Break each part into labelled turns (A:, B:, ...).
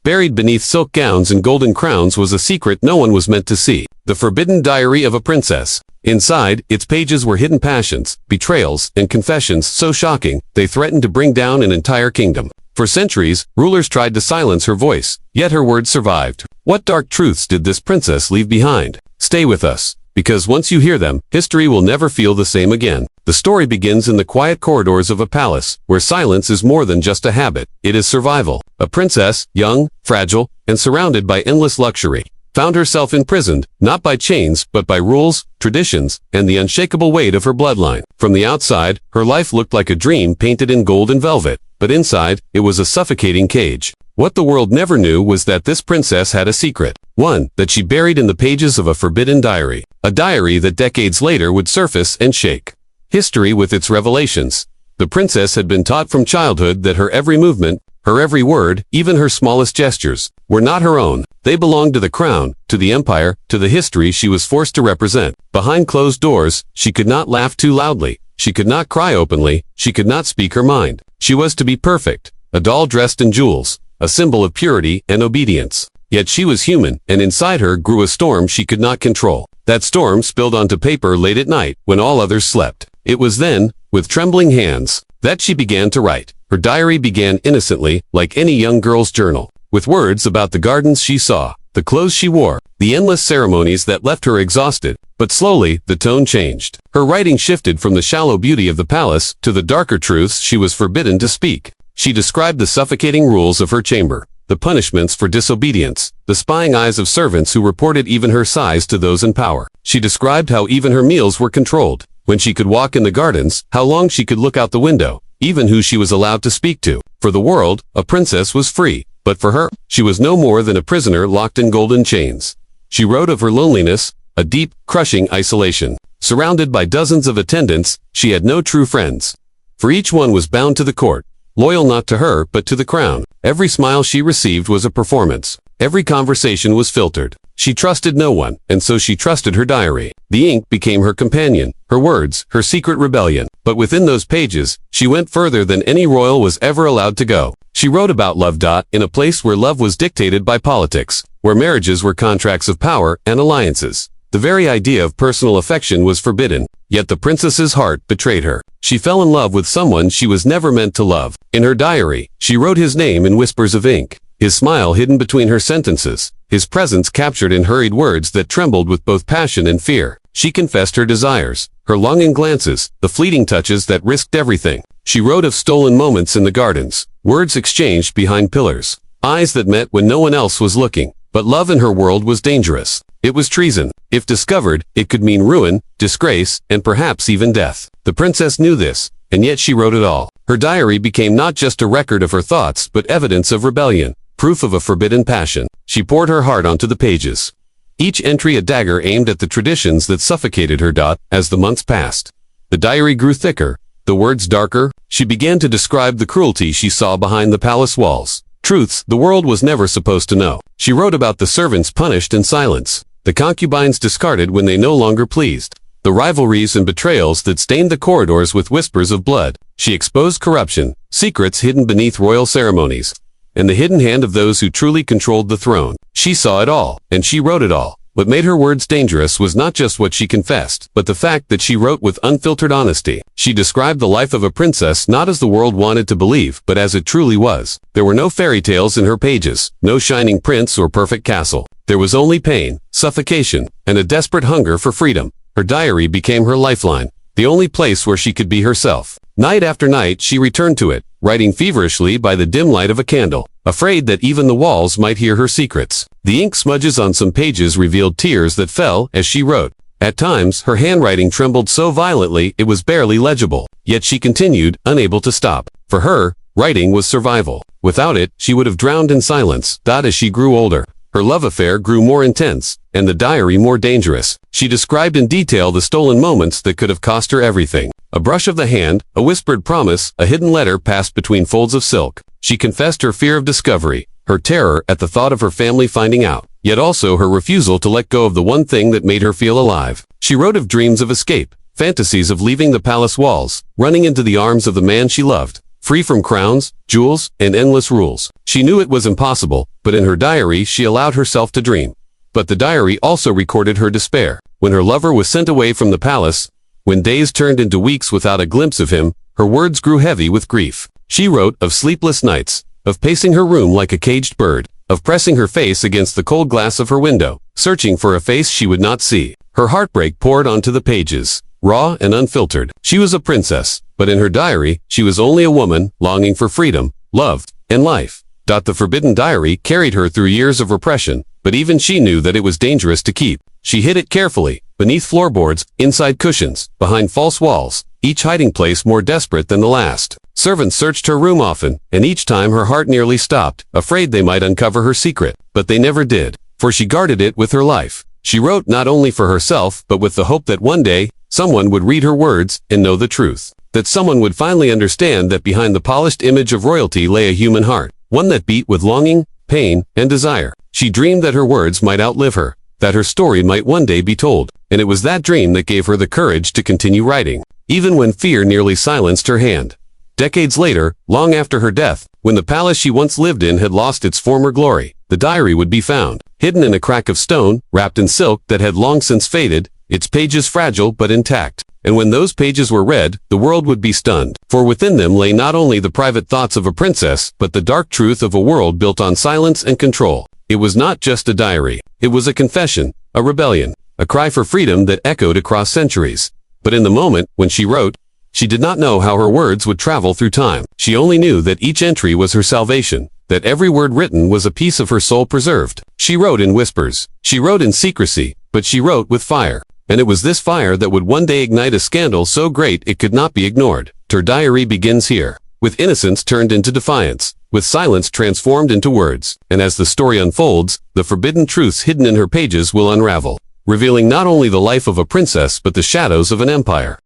A: Buried beneath silk gowns and golden crowns was a secret no one was meant to see. The forbidden diary of a princess. Inside, its pages were hidden passions, betrayals, and confessions so shocking, they threatened to bring down an entire kingdom. For centuries, rulers tried to silence her voice, yet her words survived. What dark truths did this princess leave behind? Stay with us, because once you hear them, history will never feel the same again. The story begins in the quiet corridors of a palace, where silence is more than just a habit, it is survival. A princess, young, fragile, and surrounded by endless luxury, found herself imprisoned, not by chains, but by rules, traditions, and the unshakable weight of her bloodline. From the outside, her life looked like a dream painted in gold and velvet, but inside, it was a suffocating cage. What the world never knew was that this princess had a secret. One that she buried in the pages of a forbidden diary. A diary that decades later would surface and shake history with its revelations. The princess had been taught from childhood that her every movement, her every word, even her smallest gestures, were not her own. They belonged to the crown, to the empire, to the history she was forced to represent. Behind closed doors, she could not laugh too loudly. She could not cry openly. She could not speak her mind. She was to be perfect, a doll dressed in jewels, a symbol of purity and obedience. Yet she was human, and inside her grew a storm she could not control. That storm spilled onto paper late at night, when all others slept. It was then, with trembling hands, that she began to write. Her diary began innocently, like any young girl's journal, with words about the gardens she saw, the clothes she wore, the endless ceremonies that left her exhausted. But slowly, the tone changed. Her writing shifted from the shallow beauty of the palace to the darker truths she was forbidden to speak. She described the suffocating rules of her chamber, the punishments for disobedience, the spying eyes of servants who reported even her size to those in power. She described how even her meals were controlled, when she could walk in the gardens, how long she could look out the window, even who she was allowed to speak to. For the world, a princess was free, but for her, she was no more than a prisoner locked in golden chains. She wrote of her loneliness, a deep, crushing isolation. Surrounded by dozens of attendants, she had no true friends. For each one was bound to the court, loyal not to her but to the crown. Every smile she received was a performance. Every conversation was filtered. She trusted no one, and so she trusted her diary. The ink became her companion, her words, her secret rebellion. But within those pages, she went further than any royal was ever allowed to go. She wrote about love. In a place where love was dictated by politics, where marriages were contracts of power and alliances. The very idea of personal affection was forbidden, yet the princess's heart betrayed her. She fell in love with someone she was never meant to love. In her diary, she wrote his name in whispers of ink, his smile hidden between her sentences, his presence captured in hurried words that trembled with both passion and fear. She confessed her desires, her longing glances, the fleeting touches that risked everything. She wrote of stolen moments in the gardens, words exchanged behind pillars, eyes that met when no one else was looking. But love in her world was dangerous. It was treason. If discovered, it could mean ruin, disgrace, and perhaps even death. The princess knew this, and yet she wrote it all. Her diary became not just a record of her thoughts, but evidence of rebellion, proof of a forbidden passion. She poured her heart onto the pages. Each entry a dagger aimed at the traditions that suffocated her. As the months passed, the diary grew thicker, the words darker. She began to describe the cruelty she saw behind the palace walls. Truths the world was never supposed to know. She wrote about the servants punished in silence, the concubines discarded when they no longer pleased, the rivalries and betrayals that stained the corridors with whispers of blood. She exposed corruption, secrets hidden beneath royal ceremonies, and the hidden hand of those who truly controlled the throne. She saw it all, and she wrote it all. What made her words dangerous was not just what she confessed, but the fact that she wrote with unfiltered honesty. She described the life of a princess not as the world wanted to believe, but as it truly was. There were no fairy tales in her pages, no shining prince or perfect castle. There was only pain, suffocation, and a desperate hunger for freedom. Her diary became her lifeline, the only place where she could be herself. Night after night she returned to it, writing feverishly by the dim light of a candle, afraid that even the walls might hear her secrets. The ink smudges on some pages revealed tears that fell as she wrote. At times, her handwriting trembled so violently it was barely legible. Yet she continued, unable to stop. For her, writing was survival. Without it, she would have drowned in silence. As she grew older, her love affair grew more intense, and the diary more dangerous. She described in detail the stolen moments that could have cost her everything. A brush of the hand, a whispered promise, a hidden letter passed between folds of silk. She confessed her fear of discovery, her terror at the thought of her family finding out, yet also her refusal to let go of the one thing that made her feel alive. She wrote of dreams of escape, fantasies of leaving the palace walls, running into the arms of the man she loved, free from crowns, jewels, and endless rules. She knew it was impossible, but in her diary she allowed herself to dream. But the diary also recorded her despair. When her lover was sent away from the palace, when days turned into weeks without a glimpse of him, her words grew heavy with grief. She wrote of sleepless nights, of pacing her room like a caged bird, of pressing her face against the cold glass of her window, searching for a face she would not see. Her heartbreak poured onto the pages, raw and unfiltered. She was a princess, but in her diary, she was only a woman, longing for freedom, love, and life. The forbidden diary carried her through years of repression, but even she knew that it was dangerous to keep. She hid it carefully, beneath floorboards, inside cushions, behind false walls, each hiding place more desperate than the last. Servants searched her room often, and each time her heart nearly stopped, afraid they might uncover her secret. But they never did, for she guarded it with her life. She wrote not only for herself, but with the hope that one day, someone would read her words and know the truth. That someone would finally understand that behind the polished image of royalty lay a human heart, one that beat with longing, pain, and desire. She dreamed that her words might outlive her, that her story might one day be told, and it was that dream that gave her the courage to continue writing, even when fear nearly silenced her hand. Decades later, long after her death, when the palace she once lived in had lost its former glory, the diary would be found, hidden in a crack of stone, wrapped in silk that had long since faded, its pages fragile but intact. And when those pages were read, the world would be stunned, for within them lay not only the private thoughts of a princess, but the dark truth of a world built on silence and control. It was not just a diary. It was a confession, a rebellion, a cry for freedom that echoed across centuries. But in the moment, when she wrote, she did not know how her words would travel through time. She only knew that each entry was her salvation, that every word written was a piece of her soul preserved. She wrote in whispers. She wrote in secrecy, but she wrote with fire. And it was this fire that would one day ignite a scandal so great it could not be ignored. Her diary begins here, with innocence turned into defiance, with silence transformed into words. And as the story unfolds, the forbidden truths hidden in her pages will unravel, revealing not only the life of a princess but the shadows of an empire.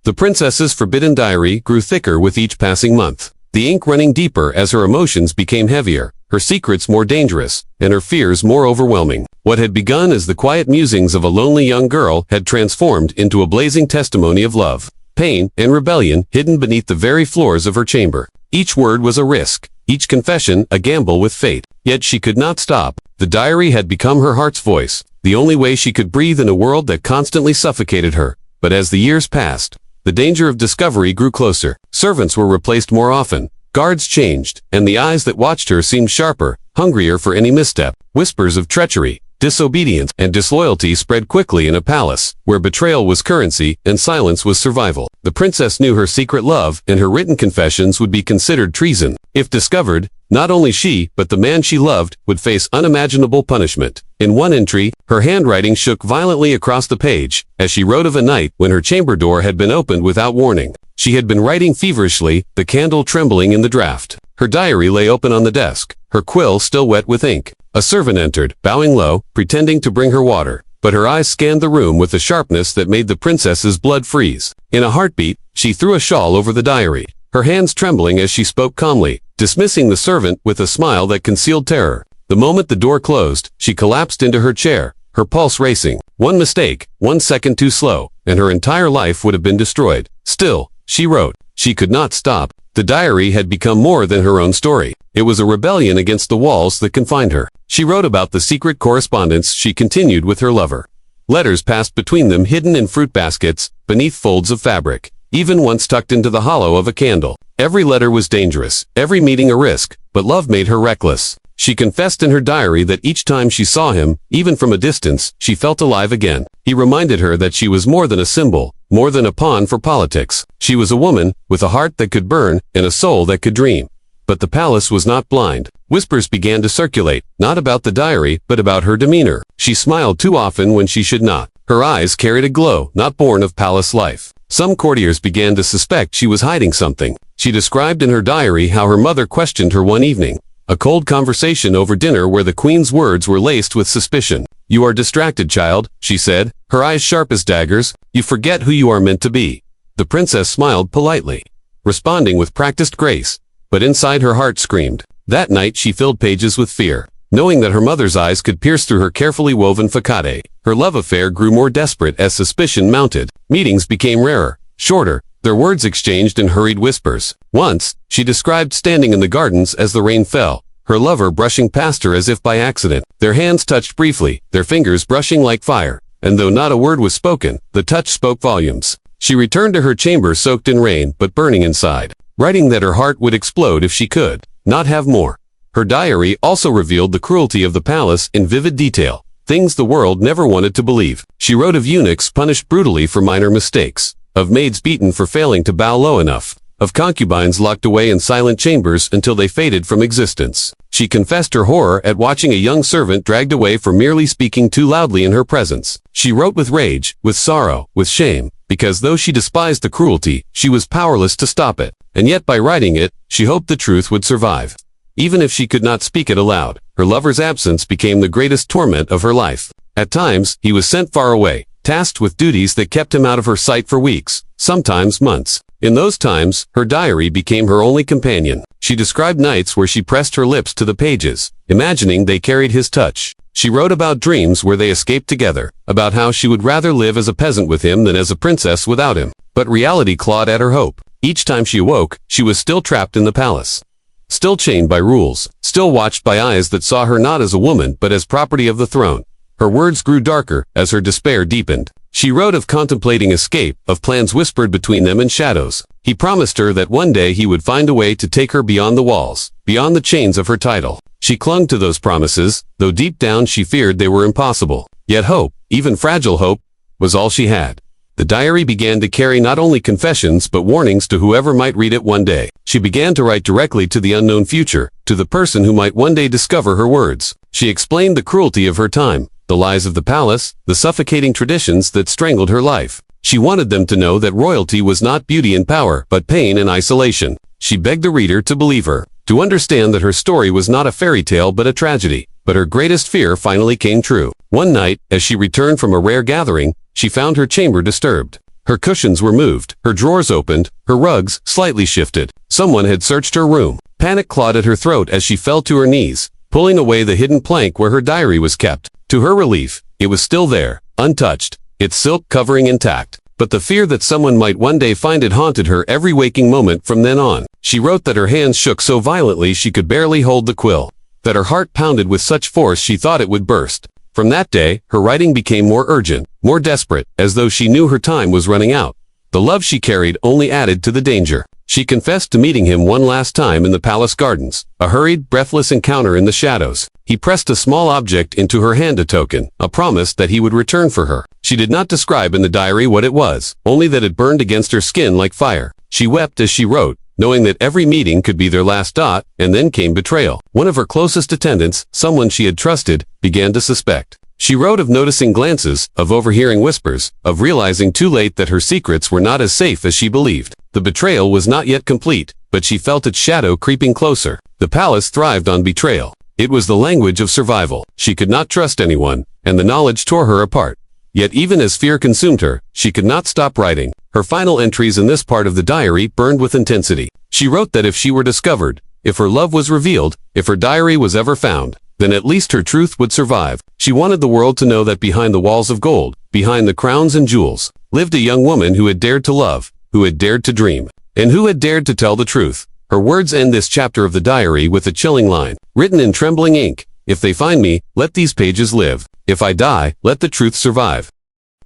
A: The princess's forbidden diary grew thicker with each passing month, the ink running deeper as her emotions became heavier, her secrets more dangerous, and her fears more overwhelming. What had begun as the quiet musings of a lonely young girl had transformed into a blazing testimony of love, pain, and rebellion hidden beneath the very floors of her chamber. Each word was a risk, each confession a gamble with fate. Yet she could not stop. The diary had become her heart's voice, the only way she could breathe in a world that constantly suffocated her. But as the years passed, the danger of discovery grew closer. Servants were replaced more often, guards changed, and the eyes that watched her seemed sharper, hungrier for any misstep. Whispers of treachery, disobedience, and disloyalty spread quickly in a palace, where betrayal was currency and silence was survival. The princess knew her secret love, and her written confessions would be considered treason. If discovered, not only she, but the man she loved, would face unimaginable punishment. In one entry, her handwriting shook violently across the page, as she wrote of a night when her chamber door had been opened without warning. She had been writing feverishly, the candle trembling in the draught. Her diary lay open on the desk, her quill still wet with ink. A servant entered, bowing low, pretending to bring her water, but her eyes scanned the room with a sharpness that made the princess's blood freeze. In a heartbeat, she threw a shawl over the diary, her hands trembling as she spoke calmly, dismissing the servant with a smile that concealed terror. The moment the door closed, she collapsed into her chair, her pulse racing. One mistake, 1 second too slow, and her entire life would have been destroyed. Still, she wrote. She could not stop. The diary had become more than her own story. It was a rebellion against the walls that confined her. She wrote about the secret correspondence she continued with her lover. Letters passed between them hidden in fruit baskets, beneath folds of fabric, even once tucked into the hollow of a candle. Every letter was dangerous, every meeting a risk, but love made her reckless. She confessed in her diary that each time she saw him, even from a distance, she felt alive again. He reminded her that she was more than a symbol, more than a pawn for politics. She was a woman, with a heart that could burn, and a soul that could dream. But the palace was not blind. Whispers began to circulate, not about the diary, but about her demeanor. She smiled too often when she should not. Her eyes carried a glow, not born of palace life. Some courtiers began to suspect she was hiding something. She described in her diary how her mother questioned her one evening. A cold conversation over dinner where the queen's words were laced with suspicion. "You are distracted, child," she said, her eyes sharp as daggers. "You forget who you are meant to be." The princess smiled politely, responding with practiced grace, but inside her heart screamed. That night she filled pages with fear, knowing that her mother's eyes could pierce through her carefully woven facade. Her love affair grew more desperate as suspicion mounted. Meetings became rarer, shorter. their words exchanged in hurried whispers. Once, she described standing in the gardens as the rain fell, her lover brushing past her as if by accident. Their hands touched briefly, their fingers brushing like fire, and though not a word was spoken, the touch spoke volumes. She returned to her chamber soaked in rain but burning inside, writing that her heart would explode if she could not have more. Her diary also revealed the cruelty of the palace in vivid detail, things the world never wanted to believe. She wrote of eunuchs punished brutally for minor mistakes, of maids beaten for failing to bow low enough, of concubines locked away in silent chambers until they faded from existence. She confessed her horror at watching a young servant dragged away for merely speaking too loudly in her presence. She wrote with rage, with sorrow, with shame, because though she despised the cruelty, she was powerless to stop it. And yet by writing it, she hoped the truth would survive. Even if she could not speak it aloud, her lover's absence became the greatest torment of her life. At times, he was sent far away, tasked with duties that kept him out of her sight for weeks, sometimes months. In those times, her diary became her only companion. She described nights where she pressed her lips to the pages, imagining they carried his touch. She wrote about dreams where they escaped together, about how she would rather live as a peasant with him than as a princess without him. But reality clawed at her hope. Each time she awoke, she was still trapped in the palace. Still chained by rules, still watched by eyes that saw her not as a woman but as property of the throne. Her words grew darker as her despair deepened. She wrote of contemplating escape, of plans whispered between them in shadows. He promised her that one day he would find a way to take her beyond the walls, beyond the chains of her title. She clung to those promises, though deep down she feared they were impossible. Yet hope, even fragile hope, was all she had. The diary began to carry not only confessions but warnings to whoever might read it one day. She began to write directly to the unknown future, to the person who might one day discover her words. She explained the cruelty of her time, the lies of the palace, the suffocating traditions that strangled her life. She wanted them to know that royalty was not beauty and power, but pain and isolation. She begged the reader to believe her, to understand that her story was not a fairy tale but a tragedy. But her greatest fear finally came true. One night, as she returned from a rare gathering, she found her chamber disturbed. Her cushions were moved, her drawers opened, her rugs slightly shifted. Someone had searched her room. Panic clawed at her throat as she fell to her knees, pulling away the hidden plank where her diary was kept. To her relief, it was still there, untouched, its silk covering intact. But the fear that someone might one day find it haunted her every waking moment from then on. She wrote that her hands shook so violently she could barely hold the quill, that her heart pounded with such force she thought it would burst. From that day, her writing became more urgent, more desperate, as though she knew her time was running out. The love she carried only added to the danger. She confessed to meeting him one last time in the palace gardens, a hurried, breathless encounter in the shadows. He pressed a small object into her hand, a token, a promise that he would return for her. She did not describe in the diary what it was, only that it burned against her skin like fire. She wept as she wrote, knowing that every meeting could be their last. And then came betrayal. One of her closest attendants, someone she had trusted, began to suspect. She wrote of noticing glances, of overhearing whispers, of realizing too late that her secrets were not as safe as she believed. The betrayal was not yet complete, but she felt its shadow creeping closer. The palace thrived on betrayal. It was the language of survival. She could not trust anyone, and the knowledge tore her apart. Yet even as fear consumed her, she could not stop writing. Her final entries in this part of the diary burned with intensity. She wrote that if she were discovered, if her love was revealed, if her diary was ever found, then at least her truth would survive. She wanted the world to know that behind the walls of gold, behind the crowns and jewels, lived a young woman who had dared to love, who had dared to dream, and who had dared to tell the truth. Her words end this chapter of the diary with a chilling line, written in trembling ink: "If they find me, let these pages live. If I die, let the truth survive."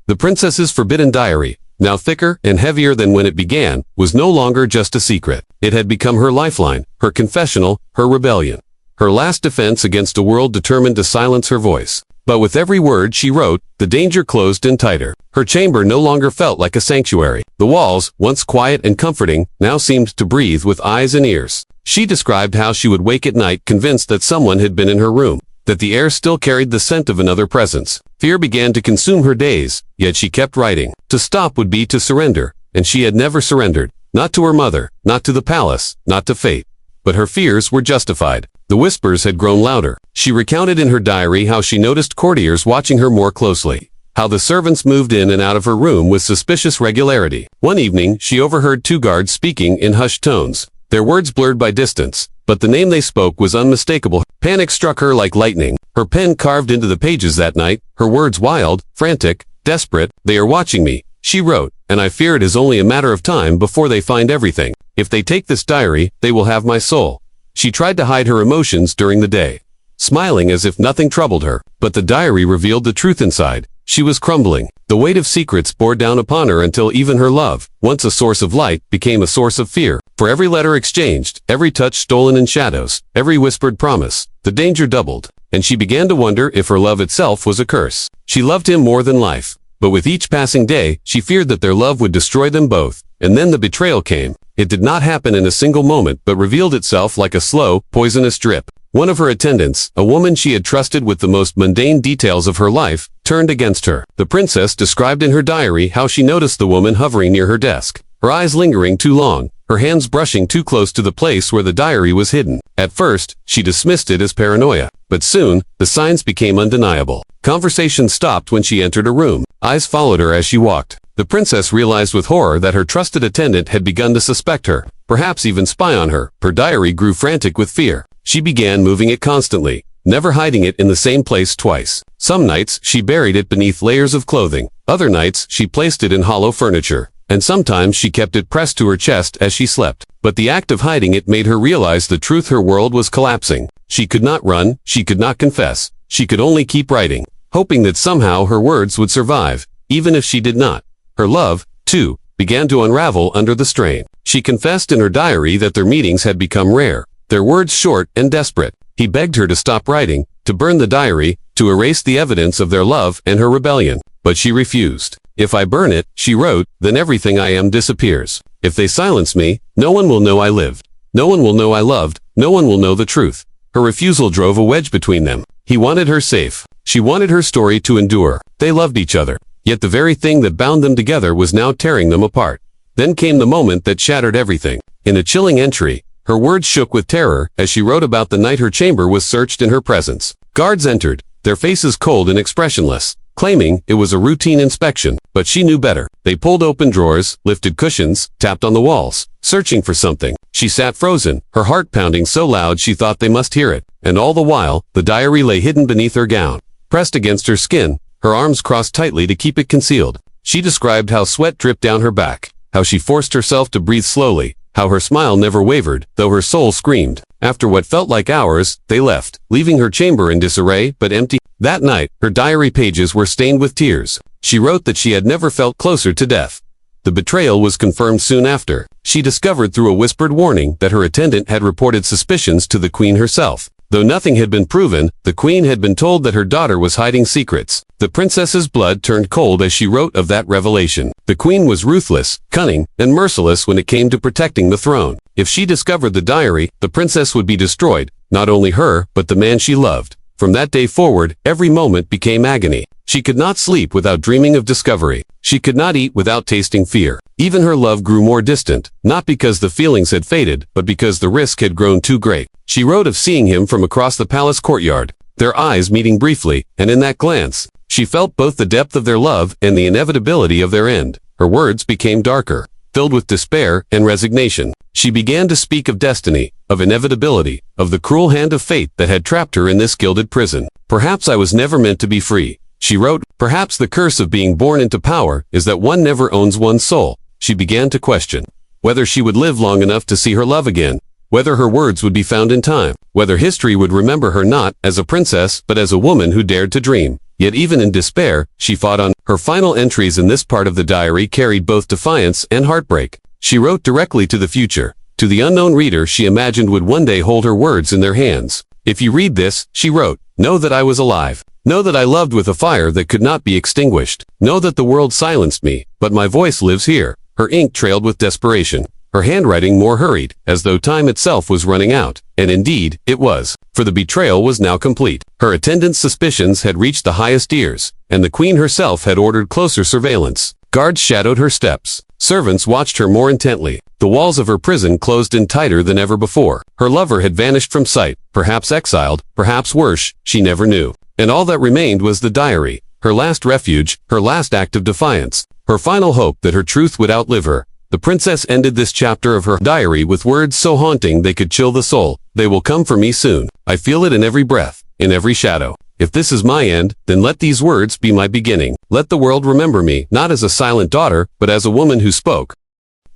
A: The princess's forbidden diary, now thicker and heavier than when it began, was no longer just a secret. It had become her lifeline, her confessional, her rebellion, her last defense against a world determined to silence her voice. But with every word she wrote, the danger closed in tighter. Her chamber no longer felt like a sanctuary. The walls, once quiet and comforting, now seemed to breathe with eyes and ears. She described how she would wake at night convinced that someone had been in her room, that the air still carried the scent of another presence. Fear began to consume her days, yet she kept writing. To stop would be to surrender, and she had never surrendered. Not to her mother, not to the palace, not to fate. But her fears were justified. The whispers had grown louder. She recounted in her diary how she noticed courtiers watching her more closely, how the servants moved in and out of her room with suspicious regularity. One evening, she overheard two guards speaking in hushed tones, their words blurred by distance, but the name they spoke was unmistakable. Panic struck her like lightning. Her pen carved into the pages that night, her words wild, frantic, desperate. "They are watching me," she wrote, and I fear it is only a matter of time before they find everything. If they take this diary, they will have my soul. She tried to hide her emotions during the day, smiling as if nothing troubled her, but the diary revealed the truth inside. She was crumbling. The weight of secrets bore down upon her until even her love, once a source of light, became a source of fear. For every letter exchanged, every touch stolen in shadows, every whispered promise, the danger doubled, and she began to wonder if her love itself was a curse. She loved him more than life, but with each passing day, she feared that their love would destroy them both. And then the betrayal came. It did not happen in a single moment, but revealed itself like a slow, poisonous drip. One of her attendants, a woman she had trusted with the most mundane details of her life, turned against her. The princess described in her diary how she noticed the woman hovering near her desk, her eyes lingering too long, her hands brushing too close to the place where the diary was hidden. At first, she dismissed it as paranoia, but soon, the signs became undeniable. Conversation stopped when she entered a room. Eyes followed her as she walked. The princess realized with horror that her trusted attendant had begun to suspect her, perhaps even spy on her. Her diary grew frantic with fear. She began moving it constantly, never hiding it in the same place twice. Some nights, she buried it beneath layers of clothing. Other nights, she placed it in hollow furniture. And sometimes she kept it pressed to her chest as she slept. But the act of hiding it made her realize the truth: her world was collapsing. She could not run, she could not confess. She could only keep writing, hoping that somehow her words would survive, even if she did not. Her love, too, began to unravel under the strain. She confessed in her diary that their meetings had become rare, their words short and desperate. He begged her to stop writing, to burn the diary, to erase the evidence of their love and her rebellion. But she refused. If I burn it, she wrote, then everything I am disappears. If they silence me, no one will know I lived. No one will know I loved. No one will know the truth. Her refusal drove a wedge between them. He wanted her safe. She wanted her story to endure. They loved each other. Yet the very thing that bound them together was now tearing them apart. Then came the moment that shattered everything. In a chilling entry, her words shook with terror as she wrote about the night her chamber was searched in her presence. Guards entered, their faces cold and expressionless, claiming it was a routine inspection, but she knew better. They pulled open drawers, lifted cushions, tapped on the walls, searching for something. She sat frozen, her heart pounding so loud she thought they must hear it. And all the while, the diary lay hidden beneath her gown, pressed against her skin, her arms crossed tightly to keep it concealed. She described how sweat dripped down her back, how she forced herself to breathe slowly, how her smile never wavered, though her soul screamed. After what felt like hours, they left, leaving her chamber in disarray but empty. That night, her diary pages were stained with tears. She wrote that she had never felt closer to death. The betrayal was confirmed soon after. She discovered through a whispered warning that her attendant had reported suspicions to the queen herself. Though nothing had been proven, the queen had been told that her daughter was hiding secrets. The princess's blood turned cold as she wrote of that revelation. The queen was ruthless, cunning, and merciless when it came to protecting the throne. If she discovered the diary, the princess would be destroyed, not only her, but the man she loved. From that day forward, every moment became agony. She could not sleep without dreaming of discovery. She could not eat without tasting fear. Even her love grew more distant, not because the feelings had faded, but because the risk had grown too great. She wrote of seeing him from across the palace courtyard, their eyes meeting briefly, and in that glance, she felt both the depth of their love and the inevitability of their end. Her words became darker, filled with despair and resignation. She began to speak of destiny, of inevitability, of the cruel hand of fate that had trapped her in this gilded prison. Perhaps I was never meant to be free, she wrote. Perhaps the curse of being born into power is that one never owns one's soul. She began to question whether she would live long enough to see her love again, whether her words would be found in time, whether history would remember her not as a princess but as a woman who dared to dream. Yet even in despair, she fought on. Her final entries in this part of the diary carried both defiance and heartbreak. She wrote directly to the future, to the unknown reader she imagined would one day hold her words in their hands. If you read this, she wrote, know that I was alive. Know that I loved with a fire that could not be extinguished. Know that the world silenced me, but my voice lives here. Her ink trailed with desperation, her handwriting more hurried, as though time itself was running out. And indeed, it was, for the betrayal was now complete. Her attendant's suspicions had reached the highest ears, and the queen herself had ordered closer surveillance. Guards shadowed her steps. Servants watched her more intently. The walls of her prison closed in tighter than ever before. Her lover had vanished from sight, perhaps exiled, perhaps worse, she never knew. And all that remained was the diary, her last refuge, her last act of defiance, her final hope that her truth would outlive her. The princess ended this chapter of her diary with words so haunting they could chill the soul. They will come for me soon. I feel it in every breath, in every shadow. If this is my end, then let these words be my beginning. Let the world remember me, not as a silent daughter, but as a woman who spoke.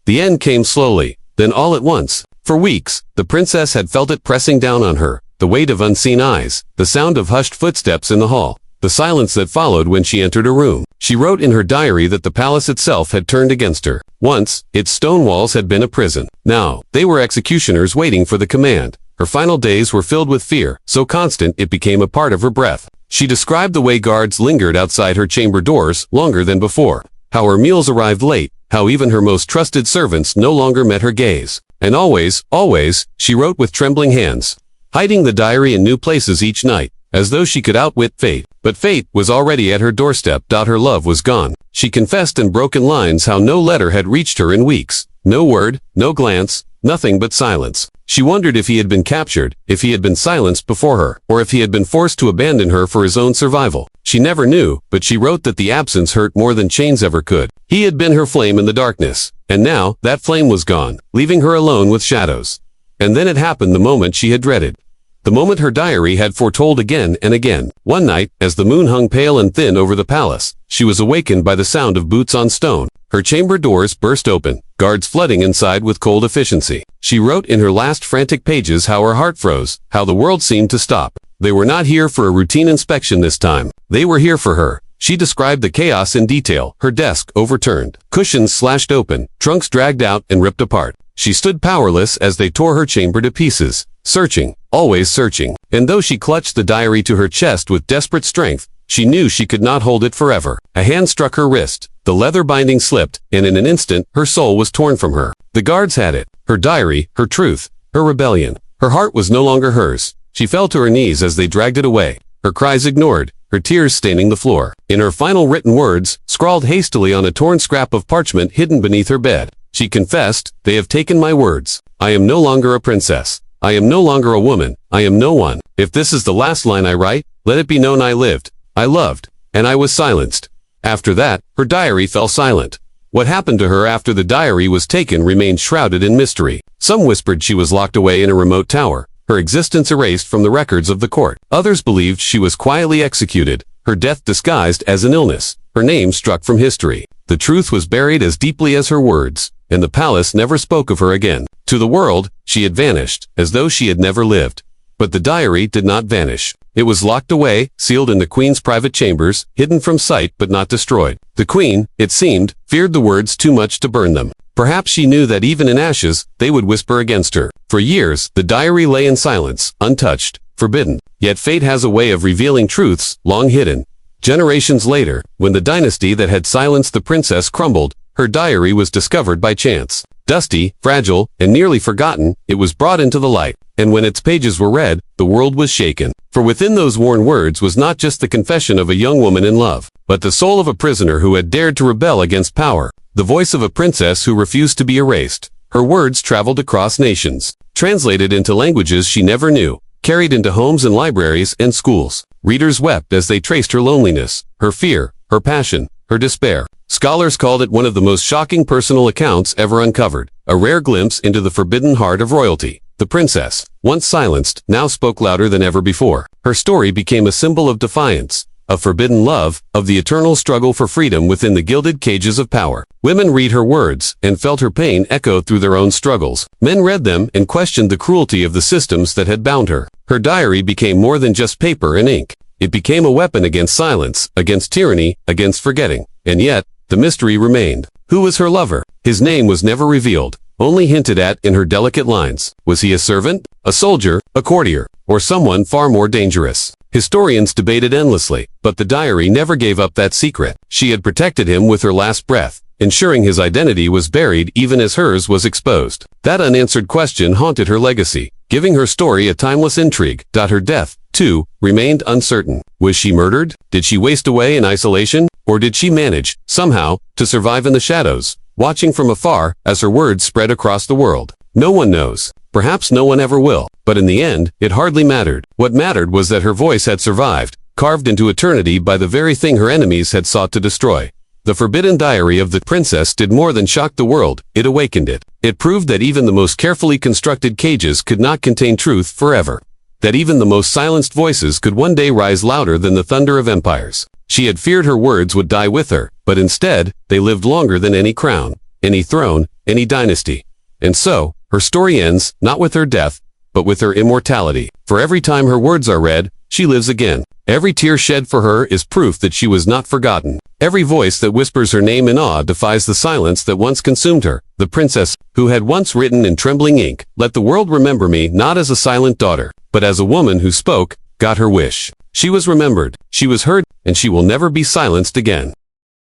A: The end came slowly, then all at once. For weeks, the princess had felt it pressing down on her, the weight of unseen eyes, the sound of hushed footsteps in the hall, the silence that followed when she entered a room. She wrote in her diary that the palace itself had turned against her. Once, its stone walls had been a prison. Now, they were executioners waiting for the command. Her final days were filled with fear, so constant it became a part of her breath. She described the way guards lingered outside her chamber doors longer than before, how her meals arrived late, how even her most trusted servants no longer met her gaze. And always, always, she wrote with trembling hands, hiding the diary in new places each night, as though she could outwit fate. But fate was already at her doorstep. Her love was gone. She confessed in broken lines how no letter had reached her in weeks. No word, no glance, nothing but silence. She wondered if he had been captured, if he had been silenced before her, or if he had been forced to abandon her for his own survival. She never knew, but she wrote that the absence hurt more than chains ever could. He had been her flame in the darkness, and now that flame was gone, leaving her alone with shadows. And then it happened, the moment she had dreaded. The moment her diary had foretold again and again. One night, as the moon hung pale and thin over the palace, she was awakened by the sound of boots on stone. Her chamber doors burst open, guards flooding inside with cold efficiency. She wrote in her last frantic pages how her heart froze, how the world seemed to stop. They were not here for a routine inspection this time. They were here for her. She described the chaos in detail, her desk overturned, cushions slashed open, trunks dragged out and ripped apart. She stood powerless as they tore her chamber to pieces, searching, always searching. And though she clutched the diary to her chest with desperate strength, she knew she could not hold it forever. A hand struck her wrist, the leather binding slipped, and in an instant, her soul was torn from her. The guards had it, her diary, her truth, her rebellion. Her heart was no longer hers. She fell to her knees as they dragged it away, her cries ignored, her tears staining the floor. In her final written words, scrawled hastily on a torn scrap of parchment hidden beneath her bed, she confessed, "They have taken my words. I am no longer a princess. I am no longer a woman. I am no one. If this is the last line I write, let it be known I lived, I loved, and I was silenced." After that, her diary fell silent. What happened to her after the diary was taken remained shrouded in mystery. Some whispered she was locked away in a remote tower, her existence erased from the records of the court. Others believed she was quietly executed, her death disguised as an illness, her name struck from history. The truth was buried as deeply as her words, and the palace never spoke of her again. To the world, she had vanished, as though she had never lived. But the diary did not vanish. It was locked away, sealed in the queen's private chambers, hidden from sight but not destroyed. The queen, it seemed, feared the words too much to burn them. Perhaps she knew that even in ashes, they would whisper against her. For years, the diary lay in silence, untouched, forbidden. Yet fate has a way of revealing truths long hidden. Generations later, when the dynasty that had silenced the princess crumbled, her diary was discovered by chance. Dusty, fragile, and nearly forgotten, it was brought into the light. And when its pages were read, the world was shaken. For within those worn words was not just the confession of a young woman in love, but the soul of a prisoner who had dared to rebel against power, the voice of a princess who refused to be erased. Her words traveled across nations, translated into languages she never knew, carried into homes and libraries and schools. Readers wept as they traced her loneliness, her fear, her passion, her despair. Scholars called it one of the most shocking personal accounts ever uncovered, a rare glimpse into the forbidden heart of royalty. The princess, once silenced, now spoke louder than ever before. Her story became a symbol of defiance, of forbidden love, of the eternal struggle for freedom within the gilded cages of power. Women read her words and felt her pain echo through their own struggles. Men read them and questioned the cruelty of the systems that had bound her. Her diary became more than just paper and ink. It became a weapon against silence, against tyranny, against forgetting. And yet, the mystery remained. Who was her lover? His name was never revealed, only hinted at in her delicate lines. Was he a servant, a soldier, a courtier, or someone far more dangerous? Historians debated endlessly, but the diary never gave up that secret. She had protected him with her last breath, ensuring his identity was buried even as hers was exposed. That unanswered question haunted her legacy, giving her story a timeless intrigue. Her death, too, remained uncertain. Was she murdered? Did she waste away in isolation? Or did she manage, somehow, to survive in the shadows, watching from afar as her words spread across the world? No one knows. Perhaps no one ever will. But in the end, it hardly mattered. What mattered was that her voice had survived, carved into eternity by the very thing her enemies had sought to destroy. The forbidden diary of the princess did more than shock the world, it awakened it. It proved that even the most carefully constructed cages could not contain truth forever. that even the most silenced voices could one day rise louder than the thunder of empires. She had feared her words would die with her, but instead, they lived longer than any crown, any throne, any dynasty. And so, her story ends, not with her death, but with her immortality. For every time her words are read, she lives again. Every tear shed for her is proof that she was not forgotten. Every voice that whispers her name in awe defies the silence that once consumed her. The princess, who had once written in trembling ink, "Let the world remember me not as a silent daughter, but as a woman who spoke, got her wish." She was remembered, she was heard, and she will never be silenced again.